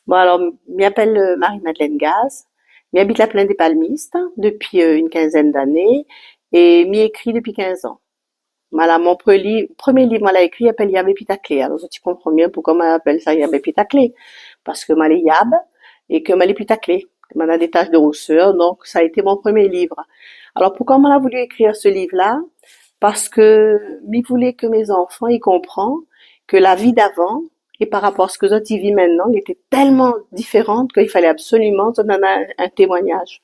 Bon, alors, m'appelle Marie-Madeleine Gaz. M'habite la Plaine des Palmistes depuis une quinzaine d'années et m'y écrit depuis 15 ans. Voilà, mon premier livre, m'a écrit, appelle Yab et Pitaclé. Alors, tu comprends bien pourquoi on appelle ça Yab et Pitaclé. Parce que m'a Yab et que m'a Pitaclé. M'en a des taches de rousseur, donc ça a été mon premier livre. Alors, pourquoi m'en a voulu écrire ce livre-là? Parce que m'y voulait que mes enfants y comprennent que la vie d'avant et par rapport à ce que autres y vivent maintenant, elle était tellement différente qu'il fallait absolument qu'on en a un témoignage.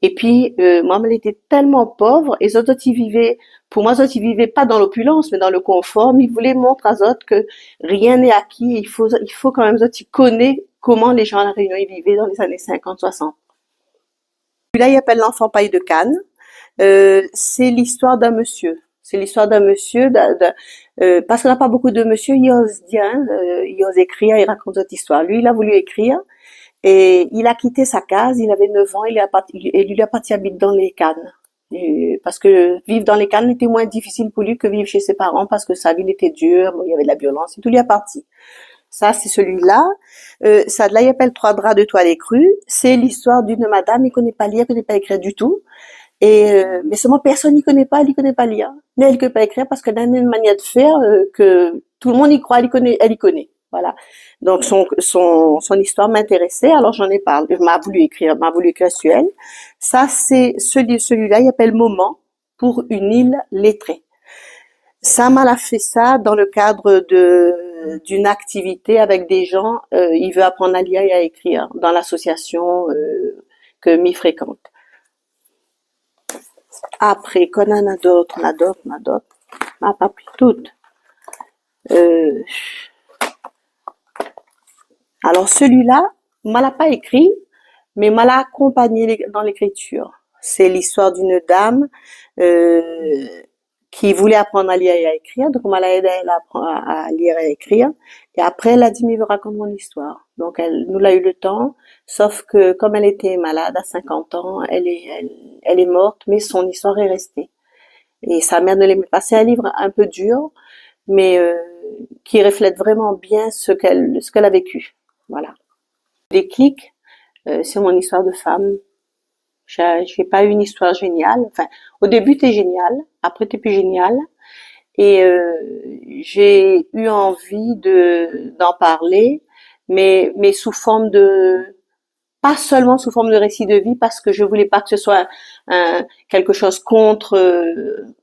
Et puis, moi, elle était tellement pauvre, et les autres y vivaient, pour moi, les autres y vivaient pas dans l'opulence, mais dans le confort, mais ils voulaient montrer à autres que rien n'est acquis, il faut quand même, autres y connaissent comment les gens à La Réunion y vivaient dans les années 50, 60. Celui-là, il appelle L'Enfant paille de Cannes. C'est l'histoire d'un monsieur. C'est l'histoire d'un monsieur, parce qu'on n'a pas beaucoup de monsieur, il ose dire, hein, il ose écrire, il raconte cette histoire. Lui, il a voulu écrire, et il a quitté sa case, il avait 9 ans, et lui, il est parti habiter dans les Cannes. Parce que vivre dans les Cannes était moins difficile pour lui que vivre chez ses parents, parce que sa ville était dure, bon, il y avait de la violence, et tout lui est parti. Ça, c'est celui-là. Ça, là, il appelle Trois draps de toile écrue. C'est l'histoire d'une madame, il connaît pas lire, il connaît pas écrire du tout. Mais seulement personne n'y connaît pas, elle n'y connaît pas lire. Mais elle ne peut pas écrire parce qu'elle a une manière de faire que tout le monde y croit, elle y connaît. Voilà. Donc son histoire m'intéressait, alors j'en ai parlé. M'a voulu écrire sur elle. Ça, c'est celui-là, il appelle Moment pour une île lettrée. Ça m'a fait ça dans le cadre d'une activité avec des gens. Il veut apprendre à lire et à écrire dans l'association que m'y fréquente. Après, qu'on en a d'autres, on a d'autres. On n'a pas pris toutes. Euh, alors celui-là, on l'a pas écrit, mais on l'a accompagné dans l'écriture. C'est l'histoire d'une dame euh, qui voulait apprendre à lire et à écrire, donc on l'a aidé à lire et à écrire. Et après, elle a dit, mais je raconte mon histoire. Donc elle nous l'a eu le temps, sauf que comme elle était malade à 50 ans, elle est morte, mais son histoire est restée. Et sa mère ne l'aimait pas. C'est un livre un peu dur, mais qui reflète vraiment bien ce qu'elle a vécu. Voilà. Déclic, c'est mon histoire de femme. J'ai pas eu une histoire géniale. Enfin, au début t'es génial, après t'es plus génial. Et j'ai eu envie d'en parler, mais sous forme de pas seulement sous forme de récit de vie, parce que je voulais pas que ce soit quelque chose contre,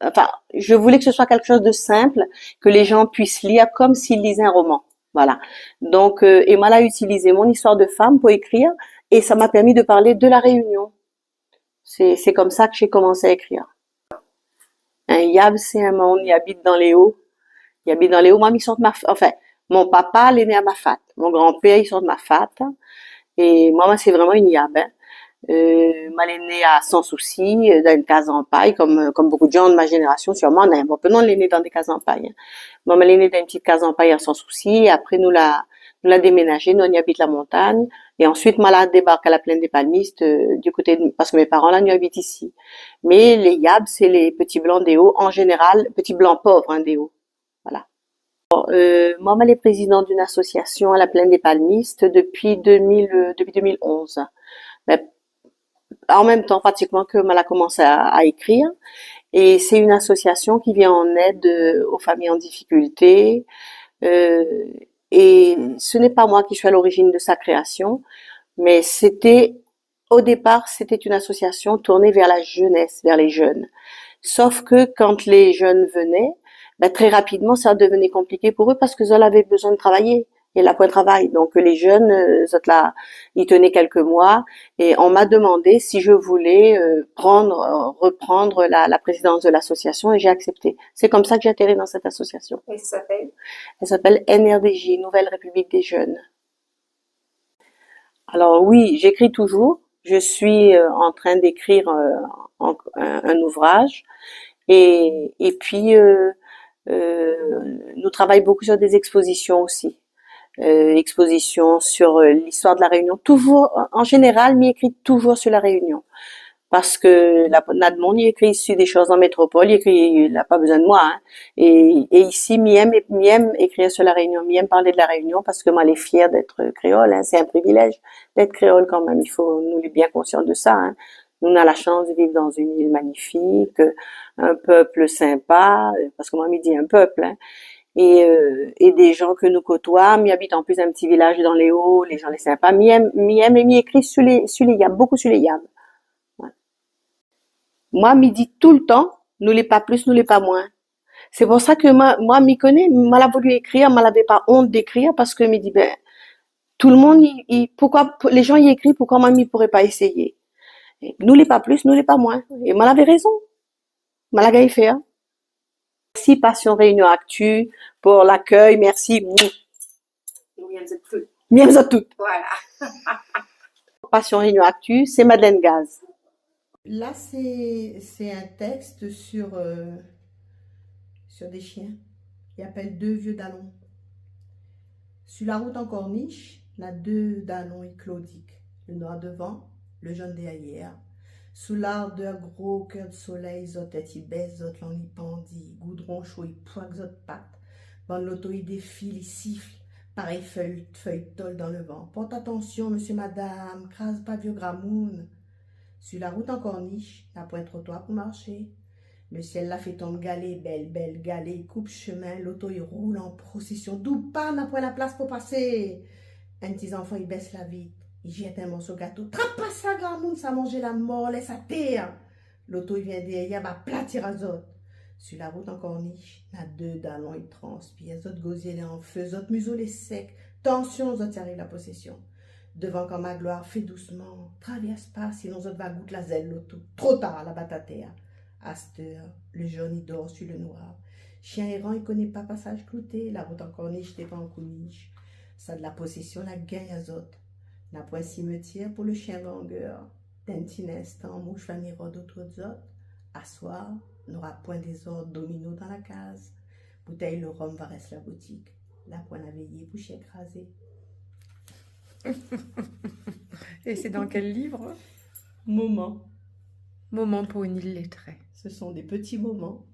enfin, je voulais que ce soit quelque chose de simple, que les gens puissent lire comme s'ils lisaient un roman. Voilà. Donc, Emma a utilisé mon histoire de femme pour écrire, et ça m'a permis de parler de la Réunion. C'est comme ça que j'ai commencé à écrire. Un Yab, c'est un monde, il habite dans les Hauts. Il habite dans les Hauts. Moi, ils sont de enfin, mon papa, il est né à Mafat. Mon grand-père, ils sont de Mafat. Et moi, c'est vraiment une Yab, hein. Moi, elle est née à Sans Souci, dans une case en paille, comme beaucoup de gens de ma génération, sûrement. Bon, peu non, elle est née dans des cases en paille, hein. Moi, elle est née dans une petite case en paille à Sans Souci. Et après, nous l'a déménagé. Nous, on y habite la montagne. Et ensuite, moi, là, débarque à la Plaine des Palmistes, du côté parce que mes parents, là, nous habitent ici. Mais les Yabs, c'est les petits blancs des Hauts, en général, petits blancs pauvres, hein, des Hauts. Voilà. Moi, elle est présidente d'une association à la Plaine des Palmistes depuis 2011. Mais en même temps, pratiquement que elle a commencé à écrire. Et c'est une association qui vient en aide aux familles en difficulté. Euh, et ce n'est pas moi qui suis à l'origine de sa création, mais au départ, c'était une association tournée vers la jeunesse, vers les jeunes. Sauf que quand les jeunes venaient, ben, très rapidement, ça devenait compliqué pour eux parce qu'ils avaient besoin de travailler. Et là, point de travail. Donc, les jeunes, là, ils tenaient quelques mois. Et on m'a demandé si je voulais reprendre la présidence de l'association, et j'ai accepté. C'est comme ça que j'ai atterri dans cette association. Et ça s'appelle? Elle s'appelle NRDJ, Nouvelle République des Jeunes. Alors oui, j'écris toujours. Je suis en train d'écrire un ouvrage. Et puis, nous travaillons beaucoup sur des expositions aussi. Expositions sur l'histoire de la Réunion. Toujours, en général, m'y écrit toujours sur la Réunion. parce que Nadmon, il écrit ici des choses en métropole, il n'a pas besoin de moi, hein. Et ici, m'aime écrire sur la Réunion, m'aime parler de la Réunion, parce que moi, elle est fière d'être créole, hein. C'est un privilège d'être créole quand même. Il faut, nous, être bien conscients de ça, hein. Nous, on a la chance de vivre dans une île magnifique, un peuple sympa, parce que moi, je dis un peuple, hein, et des gens que nous côtoient. M'y habite en plus un petit village dans les Hauts, les gens les sympas. M'y aime et m'y écrit sur les yams, beaucoup sur les yams. Ouais. Moi, m'y dit tout le temps, nous les pas plus, nous les pas moins. C'est pour ça que moi, m'y connais, m'a voulu écrire, m'a l'avait pas honte d'écrire parce que m'y dit, ben, tout le monde, pourquoi, les gens y écrivent, pourquoi moi, m'y pourrait pas essayer? Et nous les pas plus, nous les pas moins. Et m'a avait raison. M'a la fait, hein. Merci Passion Réunion Actu pour l'accueil, merci. Mieux à toutes. Voilà. Passion Réunion Actu, c'est Madeleine Gaz. Là, c'est un texte sur des chiens. Il appelle deux vieux dallons. Sur la route en corniche, il y a deux dallons éclodiques. Le noir devant, le jaune derrière. Sous l'ardeur gros cœur de soleil, zot tête y baisse, zot l'en y pendit. Goudron chaud y poigne zot patte. Bon, l'auto y défile, y siffle. Pareil feuille tolle dans le vent. Porte attention, monsieur, madame, crase pas vieux gramoun. Sur la route en corniche, la pointe trottoir pour marcher. Le ciel la fait tomber galée, belle galée, coupe chemin, l'auto il roule en procession. D'où pas n'a point la place pour passer. Un petit enfant il baisse la vitre, il jette un morceau de gâteau. Trappe pas ça, grand monde, ça mange la mort, laisse à terre. L'auto il vient derrière, va platir à zot. Sur la route en corniche, la deux dallons il transpire, zot gosier les en feu, zot museau les sec. Tension, zot arrive la possession. Devant quand ma gloire, fais doucement, traverse pas, sinon zot va goûter la zèle l'auto. Trop tard, la batte à terre. À cette heure, le jaune il dort sur le noir. Chien errant, il connaît pas passage clouté, la route en corniche, t'es pas en couniche. Ça de la possession, la gagne à zot. N'a point cimetière pour le chien vangueur. D'un petit instant, mouche va miroir d'autres zot. À soir, n'aura point des ordres domino dans la case. Bouteille le rhum va rester la boutique. La pointe à veiller pour chien écrasé. Et c'est dans quel livre? Moment. Moment pour une illettrée. Ce sont des petits moments